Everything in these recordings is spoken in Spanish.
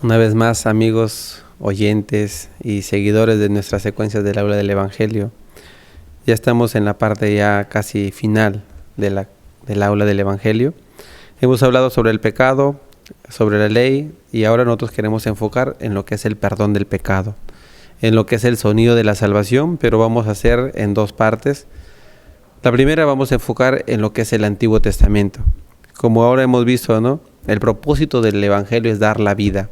Una vez más, amigos, oyentes y seguidores de nuestras secuencias del aula del Evangelio, ya estamos en la parte ya casi final del aula del Evangelio. Hemos hablado sobre el pecado, sobre la ley, y ahora nosotros queremos enfocar en lo que es el perdón del pecado, en lo que es el sonido de la salvación, pero vamos a hacer en dos partes. La primera vamos a enfocar en lo que es el Antiguo Testamento. Como ahora hemos visto, ¿no? El propósito del Evangelio es dar la vida.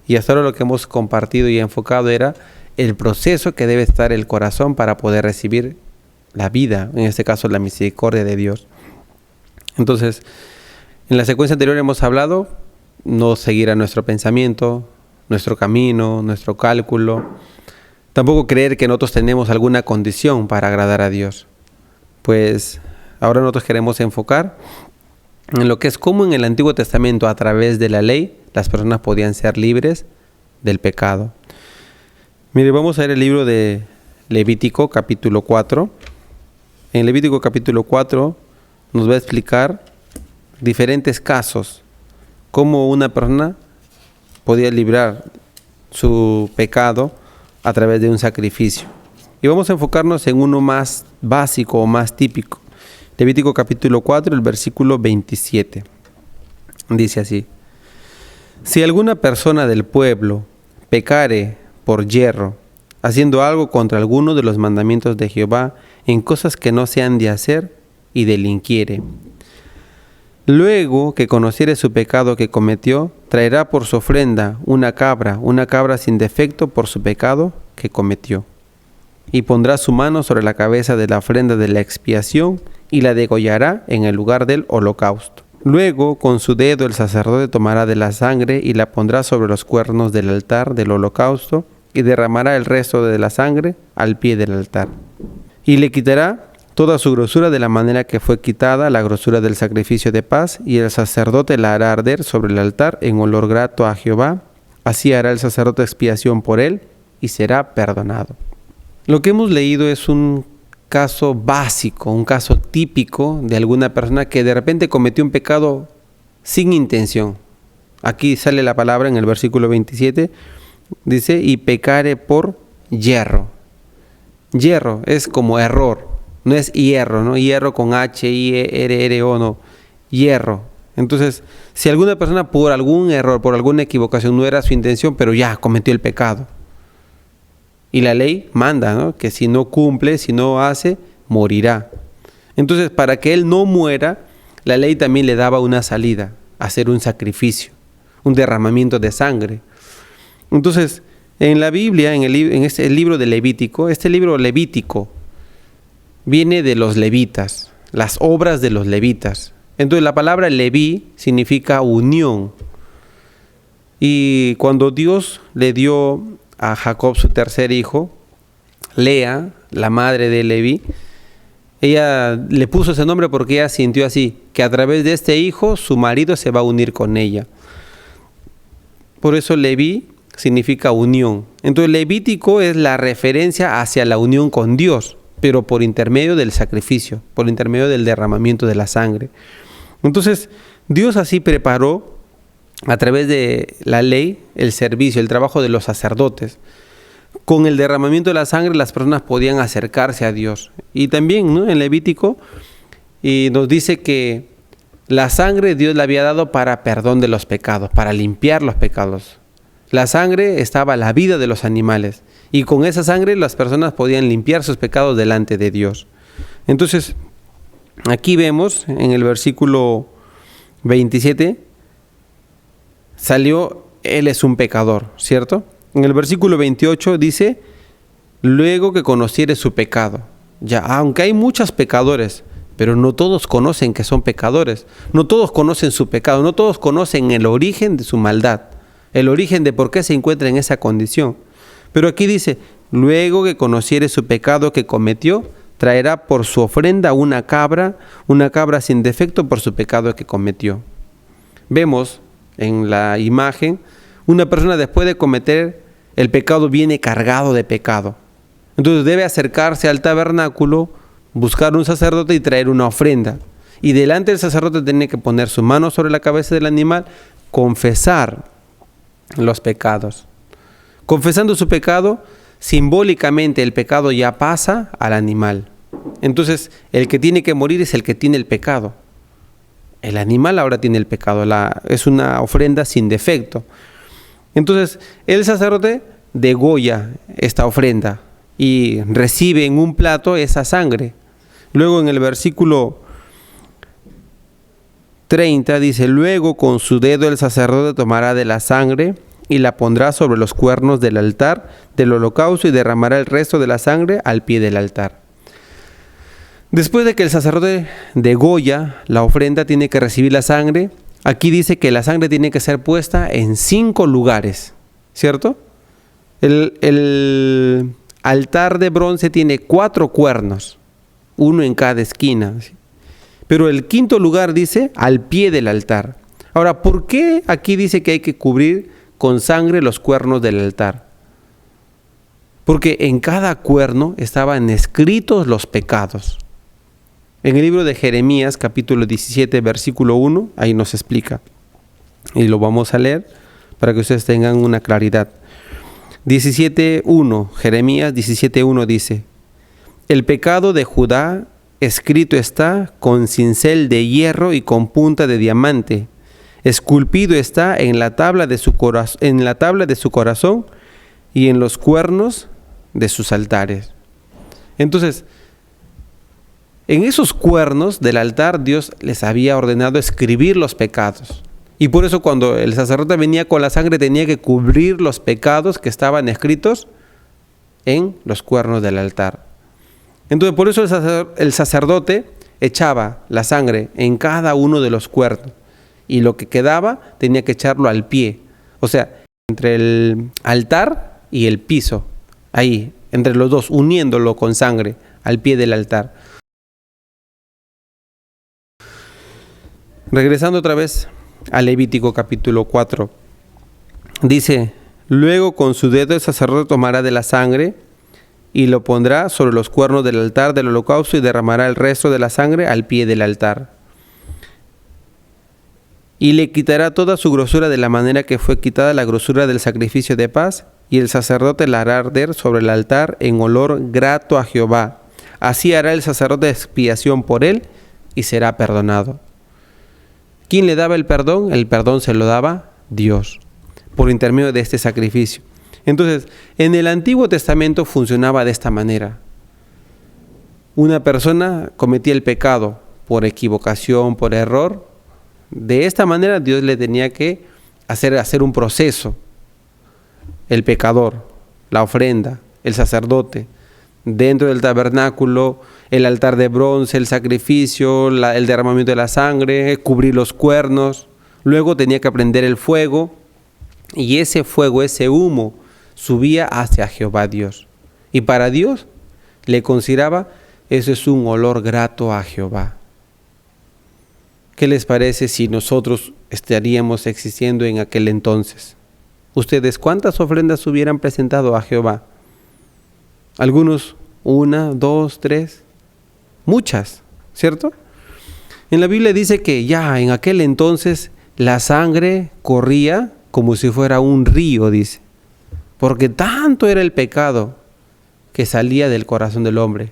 Y hasta ahora lo que hemos compartido y enfocado era el proceso que debe estar el corazón para poder recibir la vida, en este caso la misericordia de Dios. Entonces, en la secuencia anterior hemos hablado no seguir a nuestro pensamiento, nuestro camino, nuestro cálculo, tampoco creer que nosotros tenemos alguna condición para agradar a Dios. Pues ahora nosotros queremos enfocar en lo que es cómo en el Antiguo Testamento, a través de la ley, las personas podían ser libres del pecado. Mire, vamos a ver el libro de Levítico, capítulo 4. En Levítico, capítulo 4, nos va a explicar diferentes casos, cómo una persona podía librar su pecado a través de un sacrificio. Y vamos a enfocarnos en uno más básico o más típico. Levítico capítulo 4, el versículo 27. Dice así: si alguna persona del pueblo pecare por yerro, haciendo algo contra alguno de los mandamientos de Jehová, en cosas que no se han de hacer, y delinquiere, luego que conociere su pecado que cometió, traerá por su ofrenda una cabra sin defecto por su pecado que cometió, y pondrá su mano sobre la cabeza de la ofrenda de la expiación, y la degollará en el lugar del holocausto. Luego, con su dedo el sacerdote tomará de la sangre y la pondrá sobre los cuernos del altar del holocausto, y derramará el resto de la sangre al pie del altar. Y le quitará toda su grosura de la manera que fue quitada la grosura del sacrificio de paz, y el sacerdote la hará arder sobre el altar en olor grato a Jehová. Así hará el sacerdote expiación por él, y será perdonado. Lo que hemos leído es un caso básico, un caso típico de alguna persona que de repente cometió un pecado sin intención. Aquí sale la palabra en el versículo 27, dice, y pecare por yerro. Yerro es como error, no es hierro, ¿no? Hierro con H-I-R-R-O, no, hierro. Entonces, si alguna persona por algún error, por alguna equivocación, no era su intención, pero ya cometió el pecado. Y la ley manda, ¿no?, que si no cumple, si no hace, morirá. Entonces, para que él no muera, la ley también le daba una salida, hacer un sacrificio, un derramamiento de sangre. Entonces, en la Biblia, en el libro de Levítico, este libro levítico viene de los levitas, las obras de los levitas. Entonces, la palabra Leví significa unión. Y cuando Dios le dio a Jacob su tercer hijo, Lea, la madre de Leví, ella le puso ese nombre porque ella sintió así, que a través de este hijo su marido se va a unir con ella. Por eso Leví significa unión. Entonces Levítico es la referencia hacia la unión con Dios, pero por intermedio del sacrificio, por intermedio del derramamiento de la sangre. Entonces Dios así preparó a través de la ley el servicio, el trabajo de los sacerdotes. Con el derramamiento de la sangre las personas podían acercarse a Dios. Y también, ¿no?, en Levítico nos dice que la sangre Dios la había dado para perdón de los pecados, para limpiar los pecados. La sangre estaba la vida de los animales, y con esa sangre las personas podían limpiar sus pecados delante de Dios. Entonces, aquí vemos en el versículo 27, salió, él es un pecador, ¿cierto? En el versículo 28 dice, luego que conociere su pecado. Ya, aunque hay muchos pecadores, pero no todos conocen que son pecadores, no todos conocen su pecado, no todos conocen el origen de su maldad, el origen de por qué se encuentra en esa condición. Pero aquí dice, luego que conociere su pecado que cometió, traerá por su ofrenda una cabra sin defecto por su pecado que cometió. Vemos en la imagen, una persona después de cometer el pecado viene cargado de pecado. Entonces debe acercarse al tabernáculo, buscar un sacerdote y traer una ofrenda. Y delante del sacerdote tiene que poner su mano sobre la cabeza del animal, confesar los pecados. Confesando su pecado, simbólicamente el pecado ya pasa al animal. Entonces, el que tiene que morir es el que tiene el pecado. El animal ahora tiene el pecado, es una ofrenda sin defecto. Entonces, el sacerdote degolla esta ofrenda y recibe en un plato esa sangre. Luego en el versículo 30 dice: luego con su dedo el sacerdote tomará de la sangre y la pondrá sobre los cuernos del altar del holocausto y derramará el resto de la sangre al pie del altar. Después de que el sacerdote degolla la ofrenda, tiene que recibir la sangre. Aquí dice que la sangre tiene que ser puesta en 5 lugares, ¿cierto? El altar de bronce tiene 4 cuernos, uno en cada esquina. Pero el 5.º lugar dice al pie del altar. Ahora, ¿por qué aquí dice que hay que cubrir con sangre los cuernos del altar? Porque en cada cuerno estaban escritos los pecados. En el libro de Jeremías, capítulo 17, versículo 1, ahí nos explica. Y lo vamos a leer para que ustedes tengan una claridad. 17.1, Jeremías 17.1 dice: el pecado de Judá escrito está con cincel de hierro y con punta de diamante. Esculpido está en la tabla de su corazón y en los cuernos de sus altares. Entonces, en esos cuernos del altar Dios les había ordenado escribir los pecados. Y por eso cuando el sacerdote venía con la sangre tenía que cubrir los pecados que estaban escritos en los cuernos del altar. Entonces por eso el sacerdote echaba la sangre en cada uno de los cuernos. Y lo que quedaba tenía que echarlo al pie. O sea, entre el altar y el piso. Ahí, entre los dos, uniéndolo con sangre al pie del altar. Regresando otra vez a Levítico capítulo 4. Dice: luego con su dedo el sacerdote tomará de la sangre y lo pondrá sobre los cuernos del altar del holocausto y derramará el resto de la sangre al pie del altar. Y le quitará toda su grosura de la manera que fue quitada la grosura del sacrificio de paz, y el sacerdote la hará arder sobre el altar en olor grato a Jehová. Así hará el sacerdote expiación por él y será perdonado. ¿Quién le daba el perdón? El perdón se lo daba Dios, por intermedio de este sacrificio. Entonces, en el Antiguo Testamento funcionaba de esta manera. Una persona cometía el pecado por equivocación, por error. De esta manera Dios le tenía que hacer un proceso. El pecador, la ofrenda, el sacerdote, dentro del tabernáculo, el altar de bronce, el sacrificio, el derramamiento de la sangre, cubrir los cuernos. Luego tenía que prender el fuego y ese fuego, ese humo, subía hacia Jehová Dios. Y para Dios le consideraba: eso es un olor grato a Jehová. ¿Qué les parece si nosotros estaríamos existiendo en aquel entonces? ¿Ustedes cuántas ofrendas hubieran presentado a Jehová? Algunos, 1, 2, 3, muchas, ¿cierto? En la Biblia dice que ya en aquel entonces la sangre corría como si fuera un río, dice, porque tanto era el pecado que salía del corazón del hombre,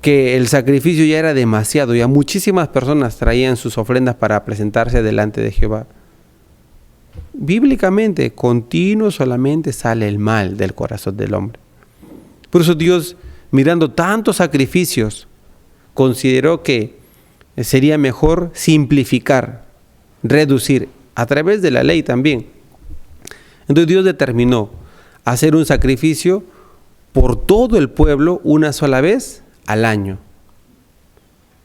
que el sacrificio ya era demasiado, ya muchísimas personas traían sus ofrendas para presentarse delante de Jehová. Bíblicamente, continuo solamente sale el mal del corazón del hombre. Por eso Dios, mirando tantos sacrificios, consideró que sería mejor simplificar, reducir, a través de la ley también. Entonces Dios determinó hacer un sacrificio por todo el pueblo una sola vez al año.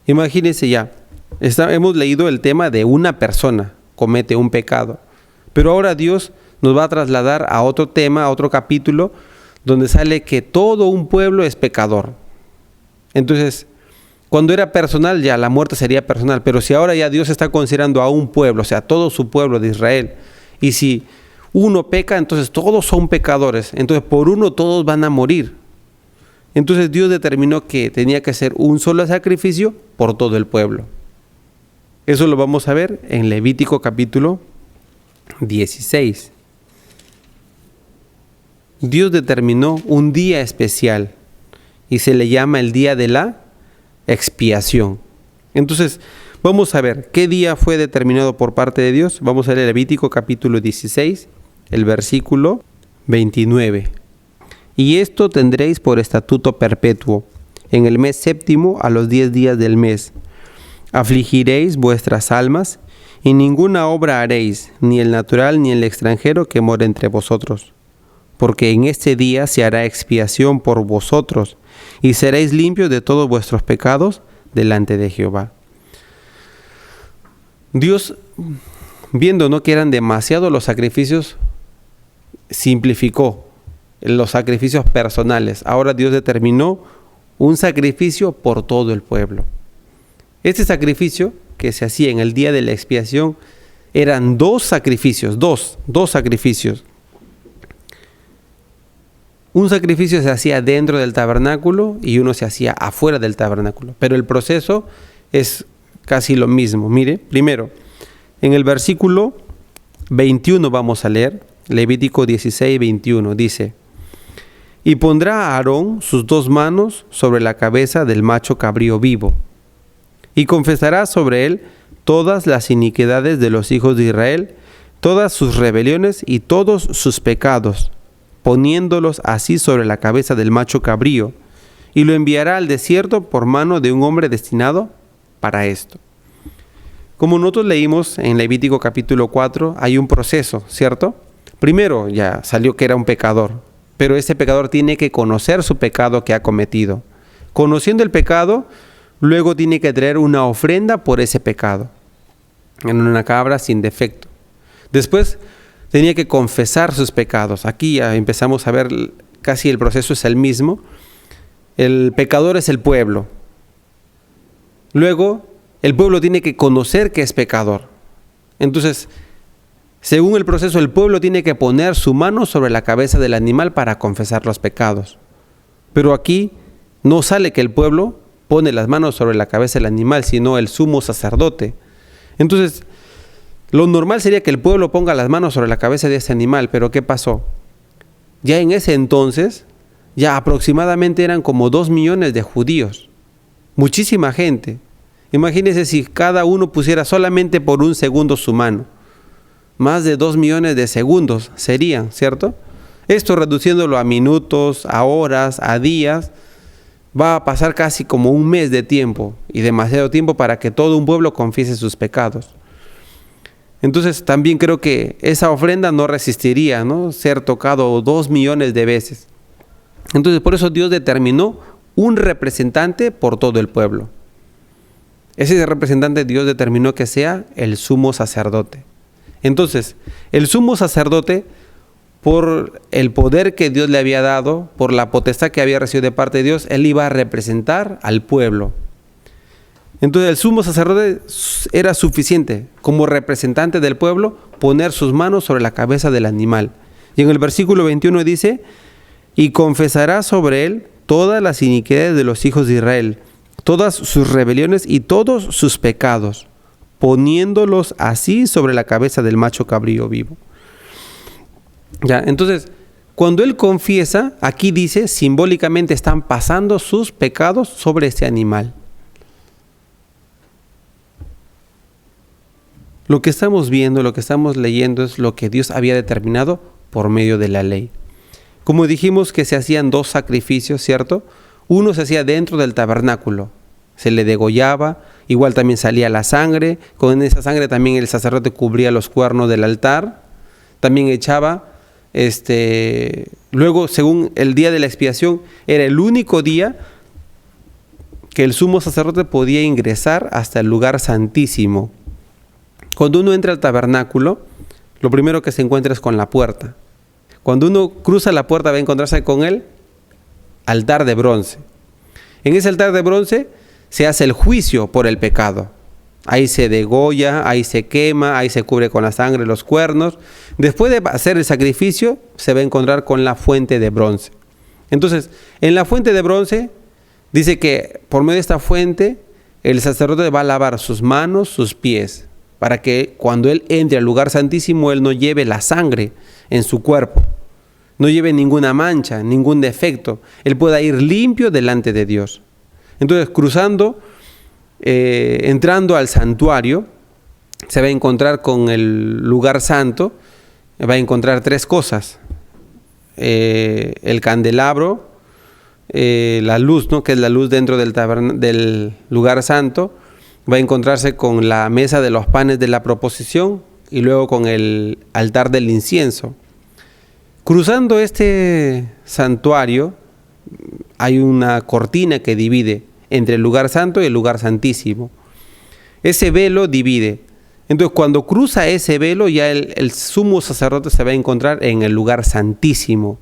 Imagínense ya, hemos leído el tema de una persona comete un pecado, pero ahora Dios nos va a trasladar a otro tema, a otro capítulo, donde sale que todo un pueblo es pecador. Entonces, cuando era personal, ya la muerte sería personal, pero si ahora ya Dios está considerando a un pueblo, o sea, todo su pueblo de Israel, y si uno peca, entonces todos son pecadores, entonces por uno todos van a morir. Entonces Dios determinó que tenía que hacer un solo sacrificio por todo el pueblo. Eso lo vamos a ver en Levítico capítulo 16. Dios determinó un día especial y se le llama el día de la expiación. Entonces, vamos a ver qué día fue determinado por parte de Dios. Vamos a leer Levítico capítulo 16, el versículo 29. Y esto tendréis por estatuto perpetuo, en el mes séptimo a los 10 días del mes. Afligiréis vuestras almas, y ninguna obra haréis, ni el natural ni el extranjero que mora entre vosotros. Porque en este día se hará expiación por vosotros, y seréis limpios de todos vuestros pecados delante de Jehová. Dios, viendo que eran demasiados los sacrificios, simplificó los sacrificios personales. Ahora Dios determinó un sacrificio por todo el pueblo. Este sacrificio que se hacía en el día de la expiación eran dos sacrificios. Un sacrificio se hacía dentro del tabernáculo y uno se hacía afuera del tabernáculo. Pero el proceso es casi lo mismo. Mire, primero, en el versículo 21 vamos a leer, Levítico 16, 21, dice: y pondrá a Aarón sus 2 manos sobre la cabeza del macho cabrío vivo, y confesará sobre él todas las iniquidades de los hijos de Israel, todas sus rebeliones y todos sus pecados, poniéndolos así sobre la cabeza del macho cabrío, y lo enviará al desierto por mano de un hombre destinado para esto. Como nosotros leímos en Levítico capítulo 4, hay un proceso, ¿cierto? Primero ya salió que era un pecador, pero ese pecador tiene que conocer su pecado que ha cometido. Conociendo el pecado, luego tiene que traer una ofrenda por ese pecado, en una cabra sin defecto. Después tenía que confesar sus pecados. Aquí ya empezamos a ver, casi el proceso es el mismo. El pecador es el pueblo. Luego, el pueblo tiene que conocer que es pecador. Entonces, según el proceso, el pueblo tiene que poner su mano sobre la cabeza del animal para confesar los pecados. Pero aquí no sale que el pueblo pone las manos sobre la cabeza del animal, sino el sumo sacerdote. Entonces, lo normal sería que el pueblo ponga las manos sobre la cabeza de ese animal, pero ¿qué pasó? Ya en ese entonces, ya aproximadamente eran como 2 millones de judíos. Muchísima gente. Imagínense si cada uno pusiera solamente por un segundo su mano. Más de 2 millones de segundos serían, ¿cierto? Esto reduciéndolo a minutos, a horas, a días, va a pasar casi como un mes de tiempo, y demasiado tiempo para que todo un pueblo confiese sus pecados. Entonces también creo que esa ofrenda no resistiría, ¿no?, ser tocado 2 millones de veces. Entonces por eso Dios determinó un representante por todo el pueblo. Ese representante Dios determinó que sea el sumo sacerdote. Entonces, el sumo sacerdote, por el poder que Dios le había dado, por la potestad que había recibido de parte de Dios, él iba a representar al pueblo. Entonces el sumo sacerdote era suficiente como representante del pueblo poner sus manos sobre la cabeza del animal. Y en el versículo 21 dice: y confesará sobre él todas las iniquidades de los hijos de Israel, todas sus rebeliones y todos sus pecados, poniéndolos así sobre la cabeza del macho cabrío vivo. Ya, entonces, cuando él confiesa, aquí dice, simbólicamente están pasando sus pecados sobre este animal. Lo que estamos viendo, lo que estamos leyendo es lo que Dios había determinado por medio de la ley. Como dijimos que se hacían 2 sacrificios, ¿cierto? Uno se hacía dentro del tabernáculo, se le degollaba, igual también salía la sangre, con esa sangre también el sacerdote cubría los cuernos del altar, también echaba, luego según el día de la expiación, era el único día que el sumo sacerdote podía ingresar hasta el lugar santísimo. Cuando uno entra al tabernáculo, lo primero que se encuentra es con la puerta. Cuando uno cruza la puerta va a encontrarse con el altar de bronce. En ese altar de bronce se hace el juicio por el pecado. Ahí se degolla, ahí se quema, ahí se cubre con la sangre los cuernos. Después de hacer el sacrificio, se va a encontrar con la fuente de bronce. Entonces, en la fuente de bronce, dice que por medio de esta fuente, el sacerdote va a lavar sus manos, sus pies. para que cuando él entre al lugar santísimo, él no lleve la sangre en su cuerpo, no lleve ninguna mancha, ningún defecto, él pueda ir limpio delante de Dios. Entonces, entrando al santuario, se va a encontrar con el lugar santo, va a encontrar 3 cosas: el candelabro, la luz, ¿no?, que es la luz dentro del lugar santo. Va a encontrarse con la mesa de los panes de la proposición y luego con el altar del incienso. Cruzando este santuario hay una cortina que divide entre el lugar santo y el lugar santísimo. Ese velo divide. Entonces, cuando cruza ese velo, ya el sumo sacerdote se va a encontrar en el lugar santísimo.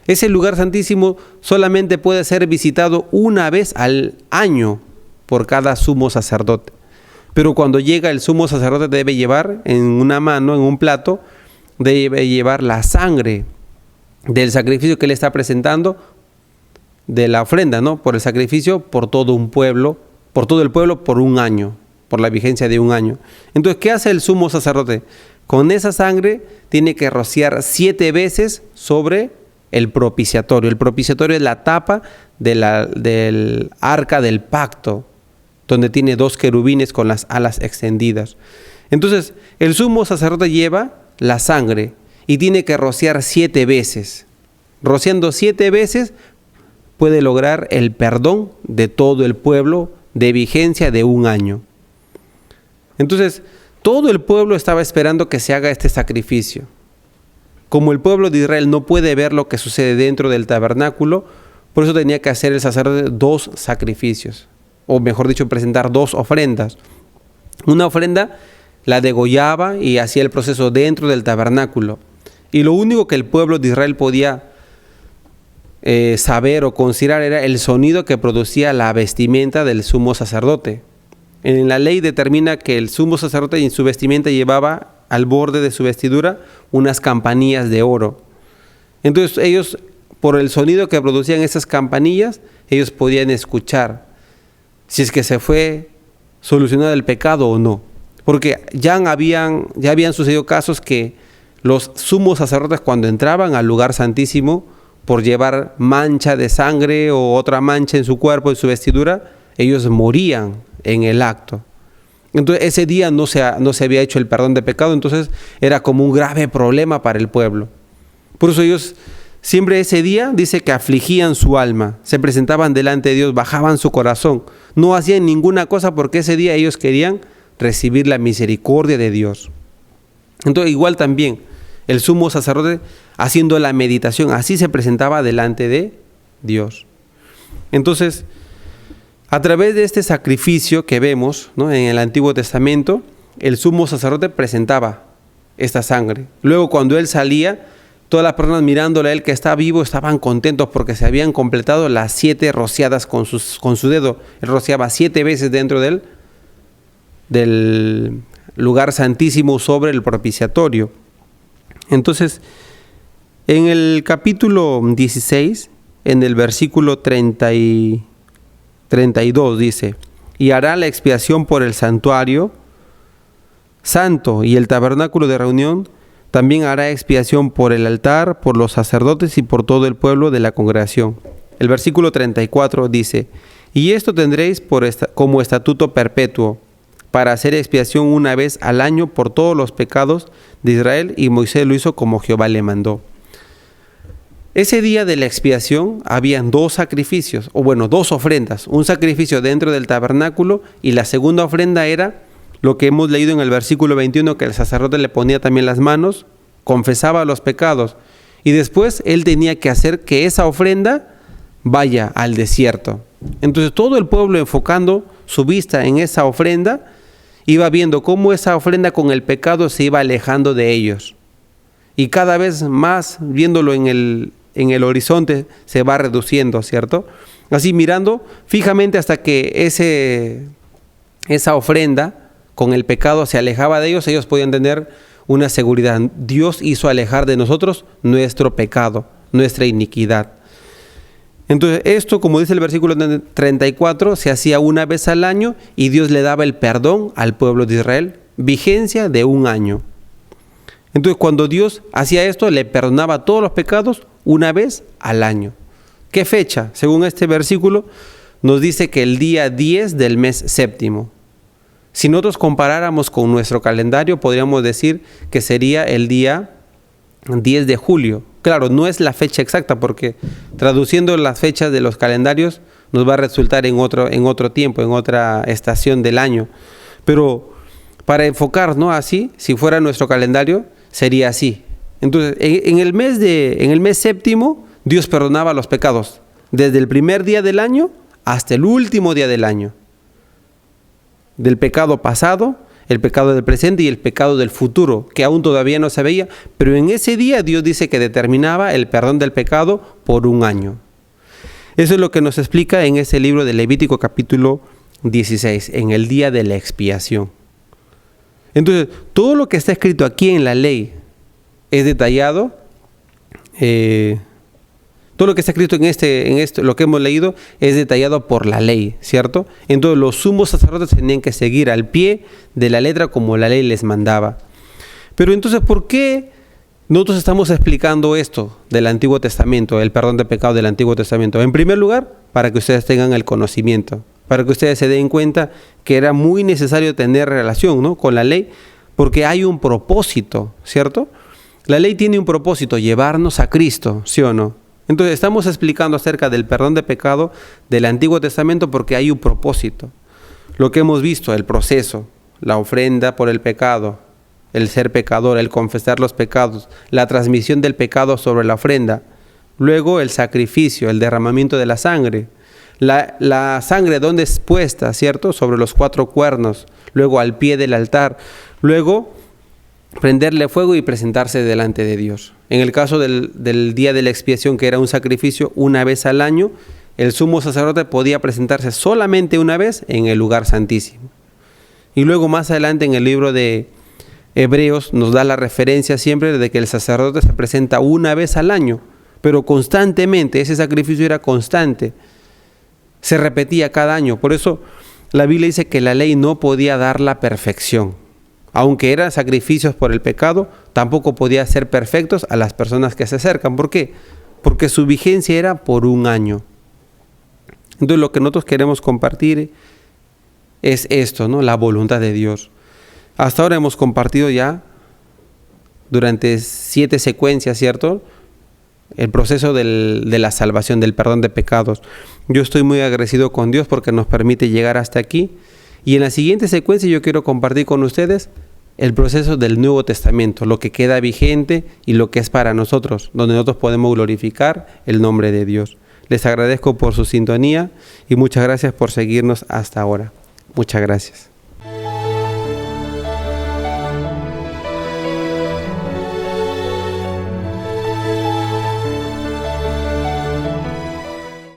Ese lugar santísimo solamente puede ser visitado una vez al año por cada sumo sacerdote. Pero cuando llega, el sumo sacerdote debe llevar en una mano, en un plato, debe llevar la sangre del sacrificio que le está presentando, de la ofrenda, ¿no?, por el sacrificio por todo un pueblo, por todo el pueblo, por un año, por la vigencia de un año. Entonces, ¿qué hace el sumo sacerdote? Con esa sangre tiene que rociar 7 veces sobre el propiciatorio. El propiciatorio es la tapa del arca del pacto, donde tiene 2 querubines con las alas extendidas. Entonces, el sumo sacerdote lleva la sangre y tiene que rociar 7 veces. Rociando 7 veces puede lograr el perdón de todo el pueblo de vigencia de un año. Entonces, todo el pueblo estaba esperando que se haga este sacrificio. Como el pueblo de Israel no puede ver lo que sucede dentro del tabernáculo, por eso tenía que hacer el sacerdote 2 sacrificios, o mejor dicho, presentar 2 ofrendas. Una ofrenda la degollaba y hacía el proceso dentro del tabernáculo. Y lo único que el pueblo de Israel podía saber o considerar era el sonido que producía la vestimenta del sumo sacerdote. En la ley determina que el sumo sacerdote en su vestimenta llevaba al borde de su vestidura unas campanillas de oro. Entonces ellos, por el sonido que producían esas campanillas, ellos podían escuchar si es que se fue solucionado el pecado o no. Porque ya habían sucedido casos que los sumos sacerdotes, cuando entraban al lugar santísimo por llevar mancha de sangre o otra mancha en su cuerpo, en su vestidura, ellos morían en el acto. Entonces ese día no se había hecho el perdón de pecado, entonces era como un grave problema para el pueblo. Por eso ellos siempre ese día dice que afligían su alma, se presentaban delante de Dios, bajaban su corazón, no hacían ninguna cosa porque ese día ellos querían recibir la misericordia de Dios. Entonces igual también el sumo sacerdote, haciendo la meditación, así se presentaba delante de Dios. Entonces, a través de este sacrificio que vemos, ¿no?, en el Antiguo Testamento, el sumo sacerdote presentaba esta sangre. Luego, cuando él salía, todas las personas mirándole a él que está vivo estaban contentos porque se habían completado las 7 rociadas con su dedo. Él rociaba 7 veces dentro del lugar santísimo sobre el propiciatorio. Entonces, en el capítulo 16, en el versículo 32 dice: y hará la expiación por el santuario santo y el tabernáculo de reunión, también hará expiación por el altar, por los sacerdotes y por todo el pueblo de la congregación. El versículo 34 dice: y esto tendréis como estatuto perpetuo, para hacer expiación una vez al año por todos los pecados de Israel, y Moisés lo hizo como Jehová le mandó. Ese día de la expiación habían 2 sacrificios, o bueno, 2 ofrendas, un sacrificio dentro del tabernáculo y la segunda ofrenda era lo que hemos leído en el versículo 21, que el sacerdote le ponía también las manos, confesaba los pecados y después él tenía que hacer que esa ofrenda vaya al desierto. Entonces todo el pueblo, enfocando su vista en esa ofrenda, iba viendo cómo esa ofrenda con el pecado se iba alejando de ellos. Y cada vez más, viéndolo en el horizonte, se va reduciendo, ¿cierto? Así mirando fijamente hasta que esa ofrenda con el pecado se alejaba de ellos, ellos podían tener una seguridad. Dios hizo alejar de nosotros nuestro pecado, nuestra iniquidad. Entonces esto, como dice el versículo 34, se hacía una vez al año y Dios le daba el perdón al pueblo de Israel vigencia de un año. Entonces, cuando Dios hacía esto, le perdonaba todos los pecados una vez al año. ¿Qué fecha? Según este versículo, nos dice que el día 10 del mes séptimo. Si nosotros comparáramos con nuestro calendario, podríamos decir que sería el día 10 de julio. Claro, no es la fecha exacta, porque traduciendo las fechas de los calendarios nos va a resultar en otro tiempo, en otra estación del año. Pero para enfocarnos así, si fuera nuestro calendario, sería así. Entonces, en el mes séptimo, Dios perdonaba los pecados, desde el primer día del año hasta el último día del año. Del pecado pasado, el pecado del presente y el pecado del futuro, que aún todavía no se veía, pero en ese día Dios dice que determinaba el perdón del pecado por un año. Eso es lo que nos explica en ese libro de Levítico capítulo 16, en el día de la expiación. Entonces, todo lo que está escrito aquí en la ley es detallado. Todo lo que está escrito en esto, lo que hemos leído, es detallado por la ley, ¿cierto? Entonces, los sumos sacerdotes tenían que seguir al pie de la letra como la ley les mandaba. Pero entonces, ¿por qué nosotros estamos explicando esto del Antiguo Testamento, el perdón de pecado del Antiguo Testamento? En primer lugar, para que ustedes tengan el conocimiento, para que ustedes se den cuenta que era muy necesario tener relación, ¿no?, con la ley, porque hay un propósito, ¿cierto? La ley tiene un propósito, llevarnos a Cristo, ¿sí o no? Entonces estamos explicando acerca del perdón de pecado del Antiguo Testamento porque hay un propósito. Lo que hemos visto, el proceso, la ofrenda por el pecado, el ser pecador, el confesar los pecados, la transmisión del pecado sobre la ofrenda, luego el sacrificio, el derramamiento de la sangre. La sangre, ¿dónde es puesta? ¿Cierto? Sobre los 4 cuernos, luego al pie del altar, luego prenderle fuego y presentarse delante de Dios. En el caso del día de la expiación, que era un sacrificio una vez al año, el sumo sacerdote podía presentarse solamente una vez en el lugar santísimo. Y luego más adelante en el libro de Hebreos nos da la referencia siempre de que el sacerdote se presenta una vez al año, pero constantemente, ese sacrificio era constante, se repetía cada año. Por eso la Biblia dice que la ley no podía dar la perfección. Aunque eran sacrificios por el pecado, tampoco podía ser perfectos a las personas que se acercan. ¿Por qué? Porque su vigencia era por un año. Entonces lo que nosotros queremos compartir es esto, ¿no?, la voluntad de Dios. Hasta ahora hemos compartido ya durante 7 secuencias, ¿cierto?, el proceso de la salvación, del perdón de pecados. Yo estoy muy agradecido con Dios porque nos permite llegar hasta aquí. Y en la siguiente secuencia yo quiero compartir con ustedes el proceso del Nuevo Testamento, lo que queda vigente y lo que es para nosotros, donde nosotros podemos glorificar el nombre de Dios. Les agradezco por su sintonía y muchas gracias por seguirnos hasta ahora. Muchas gracias.